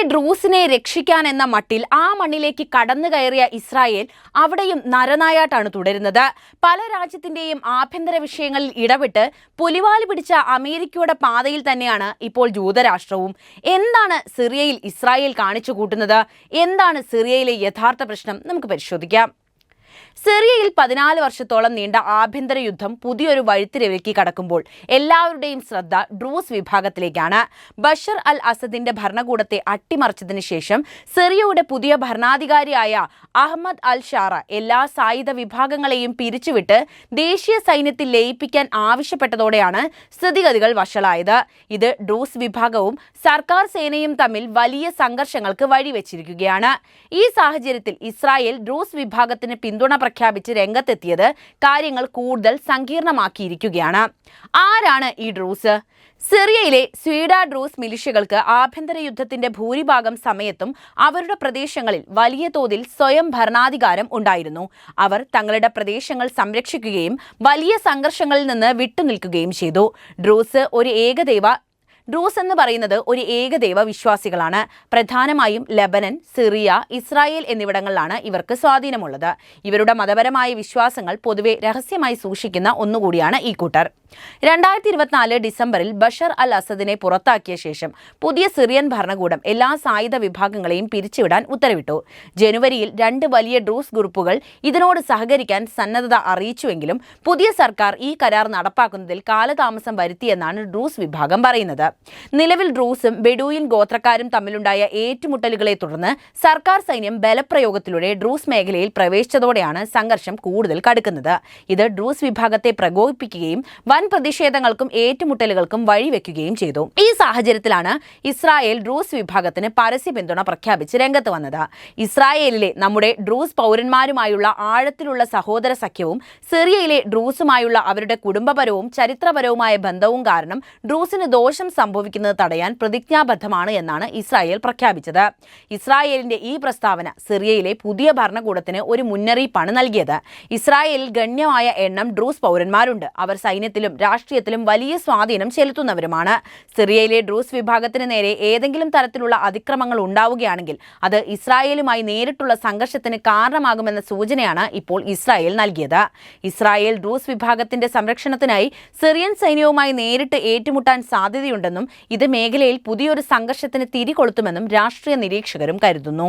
ഡ്രൂസിനെ രക്ഷിക്കാൻ എന്ന മട്ടിൽ ആ മണ്ണിലേക്ക് കടന്നു കയറിയ ഇസ്രായേൽ അവിടെയും നരനായാട്ടാണ് തുടരുന്നത്. പല രാജ്യത്തിന്റെയും ആഭ്യന്തര വിഷയങ്ങളിൽ ഇടപെട്ട് പുലിവാല് പിടിച്ച അമേരിക്കയുടെ പാതയിൽ തന്നെയാണ് ഇപ്പോൾ ജൂതരാഷ്ട്രവും. എന്താണ് സിറിയയിൽ ഇസ്രായേൽ കാണിച്ചു കൂട്ടുന്നത്? എന്താണ് സിറിയയിലെ യഥാർത്ഥ പ്രശ്നം? നമുക്ക് പരിശോധിക്കാം. സിറിയയിൽ 14 വർഷത്തോളം നീണ്ട ആഭ്യന്തര യുദ്ധം പുതിയൊരു വഴിത്തിരിവിലേക്ക് കടക്കുമ്പോൾ എല്ലാവരുടെയും ശ്രദ്ധ ഡ്രൂസ് വിഭാഗത്തിലേക്കാണ്. ബഷർ അൽ അസദിന്റെ ഭരണകൂടത്തെ അട്ടിമറിച്ചതിന് ശേഷം സിറിയയുടെ പുതിയ ഭരണാധികാരിയായ അഹമ്മദ് അൽ ഷാറ എല്ലാ സായുധ വിഭാഗങ്ങളെയും പിരിച്ചുവിട്ട് ദേശീയ സൈന്യത്തിൽ ലയിപ്പിക്കാൻ ആവശ്യപ്പെട്ടതോടെയാണ് സ്ഥിതിഗതികൾ വഷളായത്. ഇത് ഡ്രൂസ് വിഭാഗവും സർക്കാർ സേനയും തമ്മിൽ വലിയ സംഘർഷങ്ങൾക്ക് വഴിവെച്ചിരിക്കുകയാണ്. ഈ സാഹചര്യത്തിൽ ഇസ്രായേൽ ഡ്രൂസ് വിഭാഗത്തിന് പിന്തുണ പ്രഖ്യാപിച്ച് രംഗത്തെത്തിയത് കാര്യങ്ങൾ കൂടുതൽ സങ്കീർണമാക്കിയിരിക്കുകയാണ്. ആരാണ് ഈ ഡ്രൂസ്? സിറിയയിലെ സ്വീഡ ഡ്രൂസ് മിലിഷ്യകൾക്ക് ആഭ്യന്തര യുദ്ധത്തിന്റെ ഭൂരിഭാഗം സമയത്തും അവരുടെ പ്രദേശങ്ങളിൽ വലിയ തോതിൽ സ്വയം ഭരണാധികാരം ഉണ്ടായിരുന്നു. അവർ തങ്ങളുടെ പ്രദേശങ്ങൾ സംരക്ഷിക്കുകയും വലിയ സംഘർഷങ്ങളിൽ നിന്ന് വിട്ടുനിൽക്കുകയും ചെയ്തു. ഡ്രൂസ് എന്ന് പറയുന്നത് ഒരു ഏകദൈവ വിശ്വാസികളാണ്. പ്രധാനമായും ലെബനൻ, സിറിയ, ഇസ്രായേൽ എന്നിവിടങ്ങളിലാണ് ഇവർക്ക് സ്വാധീനമുള്ളത്. ഇവരുടെ മതപരമായ വിശ്വാസങ്ങൾ പൊതുവെ രഹസ്യമായി സൂക്ഷിക്കുന്ന ഒന്നുകൂടിയാണ് ഈ കൂട്ടർ. 2024 ഡിസംബറിൽ ബഷർ അൽ അസദിനെ പുറത്താക്കിയ ശേഷം പുതിയ സിറിയൻ ഭരണകൂടം എല്ലാ സായുധ വിഭാഗങ്ങളെയും പിരിച്ചുവിടാൻ ഉത്തരവിട്ടു. ജനുവരിയിൽ 2 വലിയ ഡ്രൂസ് ഗ്രൂപ്പുകൾ ഇതിനോട് സഹകരിക്കാൻ സന്നദ്ധത അറിയിച്ചുവെങ്കിലും പുതിയ സർക്കാർ ഈ കരാർ നടപ്പാക്കുന്നതിൽ കാലതാമസം വരുത്തിയെന്നാണ് ഡ്രൂസ് വിഭാഗം പറയുന്നത്. നിലവിൽ ഡ്രൂസും ബെഡൂയിൻ ഗോത്രക്കാരും തമ്മിലുണ്ടായ ഏറ്റുമുട്ടലുകളെ തുടർന്ന് സർക്കാർ സൈന്യം ബലപ്രയോഗത്തിലൂടെ ഡ്രൂസ് മേഖലയിൽ പ്രവേശിച്ചതോടെയാണ് സംഘർഷം കൂടുതൽ കടുക്കുന്നത്. ഇത് ഡ്രൂസ് വിഭാഗത്തെ പ്രകോപിപ്പിക്കുകയും വൻ പ്രതിഷേധങ്ങൾക്കും ഏറ്റുമുട്ടലുകൾക്കും വഴിവെക്കുകയും ചെയ്തു. ഈ സാഹചര്യത്തിലാണ് ഇസ്രായേൽ ഡ്രൂസ് വിഭാഗത്തിന് പരസ്യ പിന്തുണ പ്രഖ്യാപിച്ച് രംഗത്ത് വന്നത്. ഇസ്രായേലിലെ നമ്മുടെ ഡ്രൂസ് പൗരന്മാരുമായുള്ള ആഴത്തിലുള്ള സഹോദര സഖ്യവും സിറിയയിലെ ഡ്രൂസുമായുള്ള അവരുടെ കുടുംബപരവും ചരിത്രപരവുമായ ബന്ധവും കാരണം ഡ്രൂസിന് ദോഷം സംഭവിക്കുന്നത് തടയാൻ പ്രതിജ്ഞാബദ്ധമാണ് എന്നാണ് ഇസ്രായേൽ പ്രഖ്യാപിച്ചത്. ഇസ്രായേലിന്റെ ഈ പ്രസ്താവന സിറിയയിലെ പുതിയ ഭരണകൂടത്തിന് ഒരു മുന്നറിയിപ്പാണ് നൽകിയത്. ഇസ്രായേലിൽ ഗണ്യമായ എണ്ണം ഡ്രൂസ് പൗരന്മാരുണ്ട്. അവർ സൈന്യത്തിലും രാഷ്ട്രീയത്തിലും വലിയ സ്വാധീനം ചെലുത്തുന്നവരുമാണ്. സിറിയയിലെ ഡ്രൂസ് വിഭാഗത്തിന് നേരെ ഏതെങ്കിലും തരത്തിലുള്ള അതിക്രമങ്ങൾ ഉണ്ടാവുകയാണെങ്കിൽ അത് ഇസ്രായേലുമായി നേരിട്ടുള്ള സംഘർഷത്തിന് കാരണമാകുമെന്ന സൂചനയാണ് ഇപ്പോൾ ഇസ്രായേൽ നൽകിയത്. ഇസ്രായേൽ ഡ്രൂസ് വിഭാഗത്തിന്റെ സംരക്ഷണത്തിനായി സിറിയൻ സൈന്യവുമായി നേരിട്ട് ഏറ്റുമുട്ടാൻ സാധ്യതയുണ്ടെന്നും ഇത് മേഖലയിൽ പുതിയൊരു സംഘർഷത്തിന് തിരികൊളുത്തുമെന്നും രാഷ്ട്രീയ നിരീക്ഷകരും കരുതുന്നു.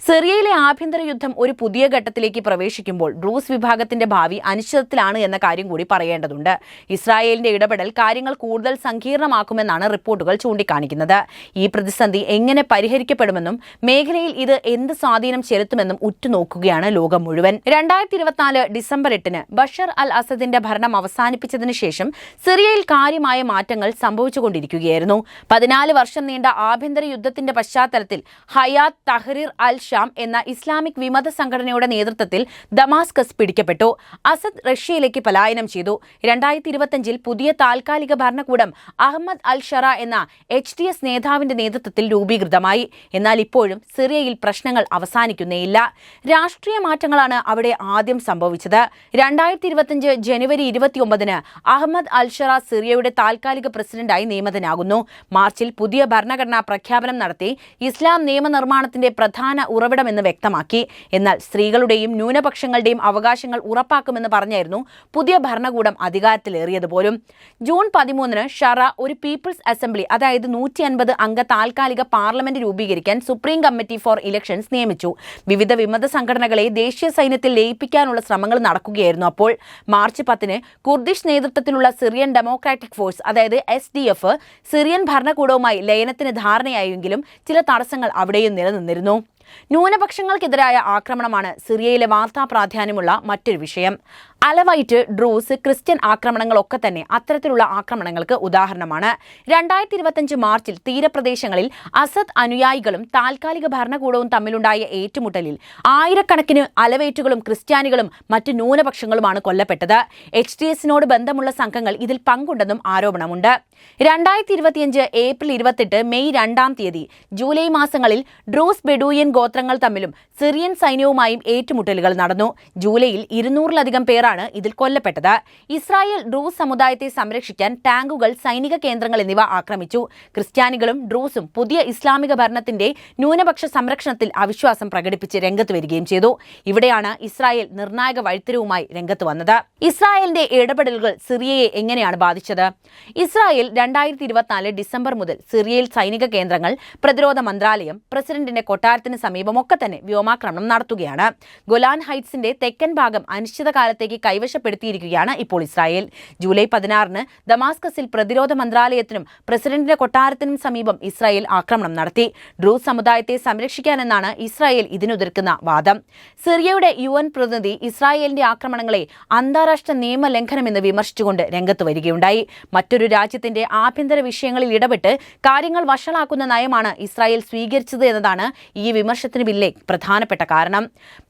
സിറിയയിലെ ആഭ്യന്തര യുദ്ധം ഒരു പുതിയ ഘട്ടത്തിലേക്ക് പ്രവേശിക്കുമ്പോൾ ഡ്രൂസ് വിഭാഗത്തിന്റെ ഭാവി അനിശ്ചിതത്തിലാണ് എന്ന കാര്യം കൂടി പറയേണ്ടതുണ്ട്. ഇസ്രായേലിന്റെ ഇടപെടൽ കാര്യങ്ങൾ കൂടുതൽ സങ്കീർണമാക്കുമെന്നാണ് റിപ്പോർട്ടുകൾ ചൂണ്ടിക്കാണിക്കുന്നത്. ഈ പ്രതിസന്ധി എങ്ങനെ പരിഹരിക്കപ്പെടുമെന്നും മേഖലയിൽ ഇത് എന്ത് സ്വാധീനം ചെലുത്തുമെന്നും ഉറ്റുനോക്കുകയാണ് ലോകം മുഴുവൻ. 2024 ഡിസംബർ 8 ബഷർ അൽ അസദിന്റെ ഭരണം അവസാനിപ്പിച്ചതിന് ശേഷം സിറിയയിൽ കാര്യമായ മാറ്റങ്ങൾ സംഭവിച്ചുകൊണ്ടിരിക്കുകയായിരുന്നു. 14 വർഷം നീണ്ട ആഭ്യന്തര യുദ്ധത്തിന്റെ പശ്ചാത്തലത്തിൽ ഹയാത്ത് തഹ്രീർ അൽ ഷാം എന്ന ഇസ്ലാമിക് വിമത സംഘടനയുടെ നേതൃത്വത്തിൽ ദമാസ്കസ് പിടിക്കപ്പെട്ടു. അസദ് റഷ്യയിലേക്ക് പലായനം ചെയ്തു. 2025 പുതിയ താൽക്കാലിക ഭരണകൂടം അഹമ്മദ് അൽ ഷറ എന്ന HDS നേതാവിന്റെ നേതൃത്വത്തിൽ രൂപീകൃതമായി. എന്നാൽ ഇപ്പോഴും സിറിയയിൽ പ്രശ്നങ്ങൾ അവസാനിക്കുന്നേയില്ല. രാഷ്ട്രീയ മാറ്റങ്ങളാണ് അവിടെ ആദ്യം സംഭവിച്ചത്. 2025 ജനുവരി 29 അഹമ്മദ് അൽ ഷറ സിറിയയുടെ താൽക്കാലിക പ്രസിഡന്റായി നിയമിതനാകുന്നു. മാർച്ചിൽ പുതിയ ഭരണഘടനാ പ്രഖ്യാപനം നടത്തി ഇസ്ലാം നിയമനിർമ്മാണത്തിന്റെ പ്രധാന ഉറവിടമെന്ന് വ്യക്തമാക്കി. എന്നാൽ സ്ത്രീകളുടെയും ന്യൂനപക്ഷങ്ങളുടെയും അവകാശങ്ങൾ ഉറപ്പാക്കുമെന്ന് പറഞ്ഞായിരുന്നു പുതിയ ഭരണകൂടം അധികാരത്തിലേറിയത് പോലും. ജൂൺ 13 ഷറ ഒരു പീപ്പിൾസ് അസംബ്ലി, അതായത് 150 അംഗ താൽക്കാലിക പാർലമെന്റ് രൂപീകരിക്കാൻ സുപ്രീം കമ്മിറ്റി ഫോർ ഇലക്ഷൻസ് നിയമിച്ചു. വിവിധ വിമത സംഘടനകളെ ദേശീയ സൈന്യത്തിൽ ലയിപ്പിക്കാനുള്ള ശ്രമങ്ങൾ നടക്കുകയായിരുന്നു. അപ്പോൾ മാർച്ച് 10 കുർദിഷ് നേതൃത്വത്തിലുള്ള സിറിയൻ ഡെമോക്രാറ്റിക് ഫോഴ്സ്, അതായത് SDF, സിറിയൻ ഭരണകൂടവുമായി ലയനത്തിന് ധാരണയായെങ്കിലും ചില തടസ്സങ്ങൾ അവിടെയും നിലനിന്നിരുന്നു. ന്യൂനപക്ഷങ്ങൾക്കെതിരായ ആക്രമണമാണ് സിറിയയിലെ വാർത്താ പ്രാധാന്യമുള്ള മറ്റൊരു വിഷയം. അലവൈറ്റ്, ഡ്രൂസ്, ക്രിസ്ത്യൻ ആക്രമണങ്ങളൊക്കെ തന്നെ അത്തരത്തിലുള്ള ആക്രമണങ്ങൾക്ക് ഉദാഹരണമാണ്. 2025 മാർച്ചിൽ തീരപ്രദേശങ്ങളിൽ അസദ് അനുയായികളും താൽക്കാലിക ഭരണകൂടവും തമ്മിലുണ്ടായ ഏറ്റുമുട്ടലിൽ ആയിരക്കണക്കിന് അലവൈറ്റുകളും ക്രിസ്ത്യാനികളും മറ്റ് ന്യൂനപക്ഷങ്ങളുമാണ് കൊല്ലപ്പെട്ടത്. HDSനോട് ബന്ധമുള്ള സംഘങ്ങൾ ഇതിൽ പങ്കുണ്ടെന്നും ആരോപണമുണ്ട്. 2025 ഏപ്രിൽ 28, മെയ് 2 ജൂലൈ മാസങ്ങളിൽ ഡ്രൂസ് ബെഡൂയിൻ ഗോത്രങ്ങൾ തമ്മിലും സിറിയൻ സൈന്യവുമായും ഏറ്റുമുട്ടലുകൾ നടന്നു. ജൂലൈയിൽ 200-ലധികം പേരാണ് പേരാണ് ഇതിൽ കൊല്ലപ്പെട്ടത്. ഇസ്രായേൽ ഡ്രൂസ് സമുദായത്തെ സംരക്ഷിക്കാൻ ടാങ്കുകൾ, സൈനിക കേന്ദ്രങ്ങൾ എന്നിവ ആക്രമിച്ചു. ക്രിസ്ത്യാനികളും ഡ്രൂസും പുതിയ ഇസ്ലാമിക ഭരണത്തിന്റെ ന്യൂനപക്ഷ സംരക്ഷണത്തിൽ അവിശ്വാസം പ്രകടിപ്പിച്ച് രംഗത്ത് വരികയും ചെയ്തു. ഇവിടെയാണ് ഇസ്രായേൽ നിർണായക വഴിത്തിരിവുമായി രംഗത്ത് വന്നത്. ഇസ്രായേലിന്റെ ഇടപെടലുകൾ സിറിയയെ എങ്ങനെയാണ് ബാധിച്ചത്? ഇസ്രായേൽ 2024 ഡിസംബർ മുതൽ സിറിയയിൽ സൈനിക കേന്ദ്രങ്ങൾ, പ്രതിരോധ മന്ത്രാലയം, പ്രസിഡന്റിന്റെ കൊട്ടാരത്തിന് സമീപമൊക്കെ തന്നെ വ്യോമാക്രമണം നടത്തുകയാണ്. ഗോലാൻ ഹൈറ്റ്സിന്റെ തെക്കൻ ഭാഗം അനിശ്ചിതകാലത്തേക്ക് കൈവശപ്പെടുത്തിയിരിക്കുകയാണ് ഇപ്പോൾ ഇസ്രായേൽ. ജൂലൈ 16-ന് ദമാസ്കസിൽ പ്രതിരോധ മന്ത്രാലയത്തിനും പ്രസിഡന്റിന്റെ കൊട്ടാരത്തിനും സമീപം ഇസ്രായേൽ ആക്രമണം നടത്തി. ഡ്രൂസ് സമുദായത്തെ സംരക്ഷിക്കാനെന്നാണ് ഇസ്രായേൽ ഇതിനുതിർക്കുന്ന വാദം. സിറിയയുടെ UN പ്രതിനിധി ഇസ്രായേലിന്റെ ആക്രമണങ്ങളെ അന്താരാഷ്ട്ര നിയമലംഘനമെന്ന് വിമർശിച്ചുകൊണ്ട് രംഗത്ത് വരികയുണ്ടായി. മറ്റൊരു രാജ്യത്തിന്റെ ആഭ്യന്തര വിഷയങ്ങളിൽ ഇടപെട്ട് കാര്യങ്ങൾ വഷളാക്കുന്ന നയമാണ് ഇസ്രായേൽ സ്വീകരിച്ചത് എന്നതാണ് ഈ വിമർശനത്തിന് പിന്നിലെ പ്രധാനപ്പെട്ട കാരണം.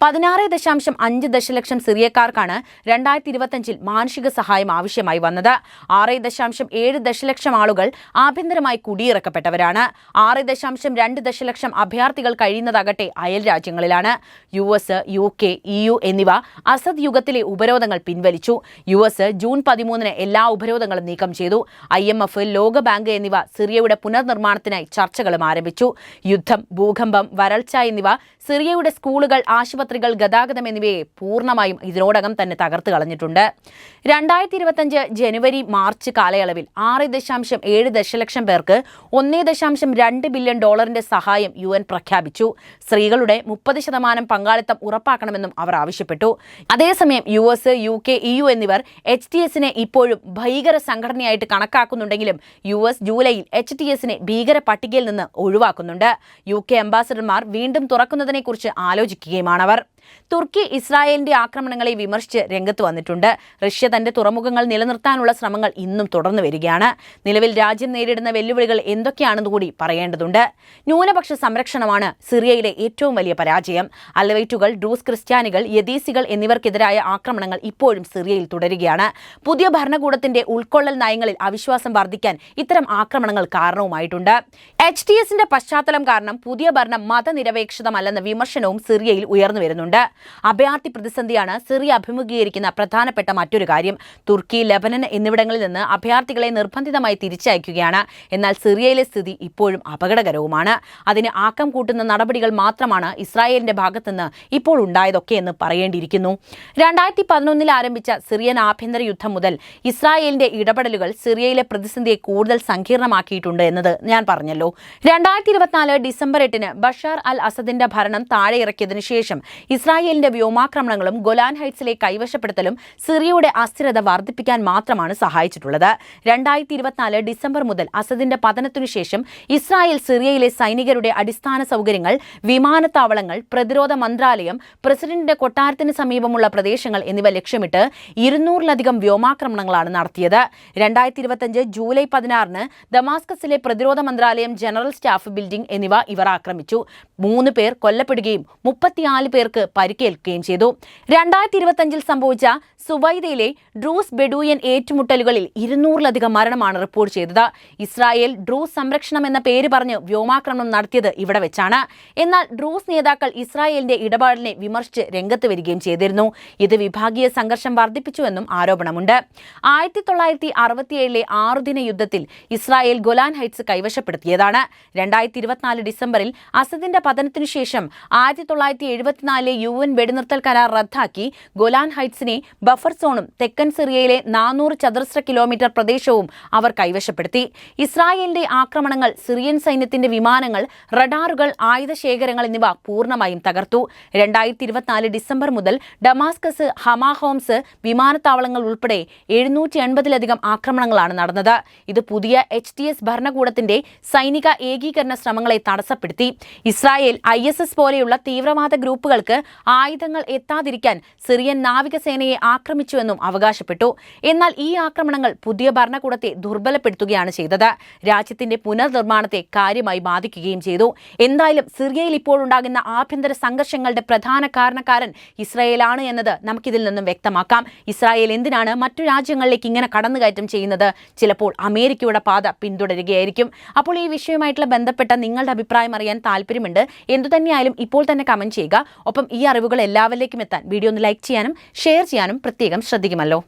16.5 ദശലക്ഷം സിറിയക്കാർക്കാണ് 2025-ൽ മാനുഷിക സഹായം ആവശ്യമായി വന്നത്. 6.7 ദശലക്ഷം ആളുകൾ ആഭ്യന്തരമായി കുടിയിറക്കപ്പെട്ടവരാണ്. 6.2 ദശലക്ഷം അഭയാർത്ഥികൾ കഴിയുന്നതാകട്ടെ അയൽ രാജ്യങ്ങളിലാണ്. US, UK, EU എന്നിവ അസദ് യുഗത്തിലെ ഉപരോധങ്ങൾ പിൻവലിച്ചു. US ജൂൺ 13-ന് എല്ലാ ഉപരോധങ്ങളും നീക്കം ചെയ്തു. IMF, ലോകബാങ്ക് എന്നിവ സിറിയയുടെ പുനർനിർമ്മാണത്തിനായി ചർച്ചകളും ആരംഭിച്ചു. യുദ്ധം, ഭൂകമ്പം, വരൾച്ച എന്നിവ സിറിയയുടെ സ്കൂളുകൾ, ആശുപത്രികൾ, ഗതാഗതം എന്നിവയെ പൂർണ്ണമായും ഇതിനോടകം തന്നെ തകർത്ത് കളഞ്ഞിട്ടുണ്ട്. 2025 ജനുവരി മാർച്ച് കാലയളവിൽ 6.7 ദശലക്ഷം പേർക്ക് $1.2 ബില്യൺ സഹായം UN പ്രഖ്യാപിച്ചു. സ്ത്രീകളുടെ 30% പങ്കാളിത്തം ഉറപ്പാക്കണമെന്നും അവർ ആവശ്യപ്പെട്ടു. അതേസമയം US, UK, EU എന്നിവർ HTSനെ ഇപ്പോഴും ഭീകര സംഘടനയായിട്ട് കണക്കാക്കുന്നുണ്ടെങ്കിലും US ജൂലൈയിൽ HTSനെ ഭീകര പട്ടികയിൽ നിന്ന് ഒഴിവാക്കുന്നുണ്ട്. UK അംബാസഡർമാർ വീണ്ടും തുറക്കുന്നതിനെക്കുറിച്ച് ആലോചിക്കുകയുമാണവർ. തുർക്കി ഇസ്രായേലിന്റെ ആക്രമണങ്ങളെ വിമർശിച്ച് രംഗത്ത് വന്നിട്ടുണ്ട്. റഷ്യ തന്റെ തുറമുഖങ്ങൾ നിലനിർത്താനുള്ള ശ്രമങ്ങൾ ഇന്നും തുടർന്നു വരികയാണ്. നിലവിൽ രാജ്യം നേരിടുന്ന വെല്ലുവിളികൾ എന്തൊക്കെയാണെന്ന് കൂടി പറയേണ്ടതുണ്ട്. ന്യൂനപക്ഷ സംരക്ഷണമാണ് സിറിയയിലെ ഏറ്റവും വലിയ പരാജയം. അലവൈറ്റുകൾ, ഡ്രൂസ് ക്രിസ്ത്യാനികൾ, യദീസികൾ എന്നിവർക്കെതിരായ ആക്രമണങ്ങൾ ഇപ്പോഴും സിറിയയിൽ തുടരുകയാണ്. പുതിയ ഭരണകൂടത്തിന്റെ ഉൾക്കൊള്ളൽ നയങ്ങളിൽ അവിശ്വാസം വർദ്ധിക്കാൻ ഇത്തരം ആക്രമണങ്ങൾ കാരണവുമായിട്ടുണ്ട്. HTSന്റെ പശ്ചാത്തലം കാരണം പുതിയ ഭരണം മതനിരപേക്ഷതമല്ലെന്ന വിമർശനവും സിറിയയിൽ ഉയർന്നു വരുന്നുണ്ട്. അഭയാർത്ഥി പ്രതിസന്ധിയാണ് സിറിയ അഭിമുഖീകരിക്കുന്ന പ്രധാനപ്പെട്ട മറ്റൊരു കാര്യം. തുർക്കി, ലെബനൻ എന്നിവിടങ്ങളിൽ നിന്ന് അഭയാർത്ഥികളെ നിർബന്ധിതമായി തിരിച്ചയക്കുകയാണ്. എന്നാൽ സിറിയയിലെ സ്ഥിതി ഇപ്പോഴും അപകടകരവുമാണ്. അതിന് ആക്കം കൂട്ടുന്ന നടപടികൾ മാത്രമാണ് ഇസ്രായേലിന്റെ ഭാഗത്തുനിന്ന് ഇപ്പോൾ ഉണ്ടായതൊക്കെയെന്ന് പറയേണ്ടിയിരിക്കുന്നു. 2011-ൽ ആരംഭിച്ച സിറിയൻ ആഭ്യന്തര യുദ്ധം മുതൽ ഇസ്രായേലിന്റെ ഇടപെടലുകൾ സിറിയയിലെ പ്രതിസന്ധിയെ കൂടുതൽ സങ്കീർണമാക്കിയിട്ടുണ്ട് എന്നത് ഞാൻ പറഞ്ഞല്ലോ. 2024 ഡിസംബർ 8-ന് ബഷാർ അൽ അസദിന്റെ ഭരണം താഴെയിറക്കിയതിനു ശേഷം ഇസ്രായേലിന്റെ വ്യോമാക്രമണങ്ങളും ഗോലാൻ ഹൈറ്റ്സിലെ കൈവശപ്പെടുത്തലും സിറിയയുടെ അസ്ഥിരത വർദ്ധിപ്പിക്കാൻ മാത്രമാണ് സഹായിച്ചിട്ടുള്ളത്. 2024 ഡിസംബർ മുതൽ അസദിന്റെ പതനത്തിനു ശേഷം ഇസ്രായേൽ സിറിയയിലെ സൈനികരുടെ അടിസ്ഥാന സൗകര്യങ്ങൾ, വിമാനത്താവളങ്ങൾ, പ്രതിരോധ മന്ത്രാലയം, പ്രസിഡന്റിന്റെ കൊട്ടാരത്തിന് സമീപമുള്ള പ്രദേശങ്ങൾ എന്നിവ ലക്ഷ്യമിട്ട് 200-ലധികം വ്യോമാക്രമണങ്ങളാണ് നടത്തിയത്. 2025 ജൂലൈ 16-ന് ദമാസ്കസിലെ പ്രതിരോധ മന്ത്രാലയം, ജനറൽ സ്റ്റാഫ് ബിൽഡിംഗ് എന്നിവ ഇവർ ആക്രമിച്ചു. 3 പേർ കൊല്ലപ്പെടുകയും 34 പേർക്ക് പരിക്കേൽക്കുകയും ചെയ്തു. 2025-ൽ സംഭവിച്ച സുവൈദയിലെ ഡ്രൂസ് ബെഡൂയൻ ഏറ്റുമുട്ടലുകളിൽ 200-ലധികം മരണമാണ് റിപ്പോർട്ട് ചെയ്തത്. ഇസ്രായേൽ ഡ്രൂസ് സംരക്ഷണം എന്ന പേര് പറഞ്ഞ് വ്യോമാക്രമണം നടത്തിയത് ഇവിടെ വെച്ചാണ്. എന്നാൽ ഡ്രൂസ് നേതാക്കൾ ഇസ്രായേലിന്റെ ഇടപാടിനെ വിമർശിച്ച് രംഗത്ത് വരികയും ചെയ്തിരുന്നു. ഇത് വിഭാഗീയ സംഘർഷം വർദ്ധിപ്പിച്ചുവെന്നും ആരോപണമുണ്ട്. 1967-ലെ 6-ദിന യുദ്ധത്തിൽ ഇസ്രായേൽ ഗോലാൻ ഹൈറ്റ്സ് കൈവശപ്പെടുത്തിയതാണ്. 2024 ഡിസംബറിൽ അസദിന്റെ പതനത്തിനു ശേഷം 1974-ലെ UN വെടിനിർത്തൽ കരാർ റദ്ദാക്കി ഗോലാൻ ഹൈറ്റ്സിനെ ബഫർ സോണും തെക്കൻ സിറിയയിലെ 400 ചതുരശ്ര കിലോമീറ്റർ പ്രദേശവും അവർ കൈവശപ്പെടുത്തി. ഇസ്രായേലിന്റെ ആക്രമണങ്ങൾ സിറിയൻ സൈന്യത്തിന്റെ വിമാനങ്ങൾ, റഡാറുകൾ, ആയുധശേഖരങ്ങൾ എന്നിവ പൂർണ്ണമായും തകർത്തു. 2024 ഡിസംബർ മുതൽ ഡമാസ്കസ്, ഹമാ ഹോംസ് വിമാനത്താവളങ്ങൾ ഉൾപ്പെടെ 780-ലധികം ആക്രമണങ്ങളാണ് നടന്നത്. ഇത് പുതിയ HTS ഭരണകൂടത്തിന്റെ സൈനിക ഏകീകരണ ശ്രമങ്ങളെ തടസ്സപ്പെടുത്തി. ഇസ്രായേൽ ISS പോലെയുള്ള തീവ്രവാദ ഗ്രൂപ്പുകൾക്ക് ആയുധങ്ങൾ എത്താതിരിക്കാൻ സിറിയൻ നാവികസേനയെ ആക്രമിച്ചുവെന്നും അവകാശപ്പെട്ടു. എന്നാൽ ഈ ആക്രമണങ്ങൾ പുതിയ ഭരണകൂടത്തെ ദുർബലപ്പെടുത്തുകയാണ് ചെയ്തത്. രാജ്യത്തിന്റെ പുനർനിർമ്മാണത്തെ കാര്യമായി ബാധിക്കുകയും ചെയ്തു. എന്തായാലും സിറിയയിൽ ഇപ്പോൾ ഉണ്ടാകുന്ന ആഭ്യന്തര സംഘർഷങ്ങളുടെ പ്രധാന കാരണക്കാരൻ ഇസ്രായേലാണ് എന്നത് നമുക്കിതിൽ നിന്നും വ്യക്തമാക്കാം. ഇസ്രായേൽ എന്തിനാണ് മറ്റു രാജ്യങ്ങളിലേക്ക് ഇങ്ങനെ കടന്നുകയറ്റം ചെയ്യുന്നത്? ചിലപ്പോൾ അമേരിക്കയുടെ പാത പിന്തുടരുകയായിരിക്കും. അപ്പോൾ ഈ വിഷയവുമായിട്ടുള്ള ബന്ധപ്പെട്ട നിങ്ങളുടെ അഭിപ്രായം അറിയാൻ താല്പര്യമുണ്ട്. എന്തുതന്നെയായാലും ഇപ്പോൾ തന്നെ കമന്റ് ചെയ്യുക. ഒപ്പം ഈ അറിവുകൾ എല്ലാവരിലേക്കും എത്താൻ വീഡിയോ ഒന്ന് ലൈക്ക് ചെയ്യാനും ഷെയർ ചെയ്യാനും പ്രത്യേകം ശ്രദ്ധിക്കുമല്ലോ.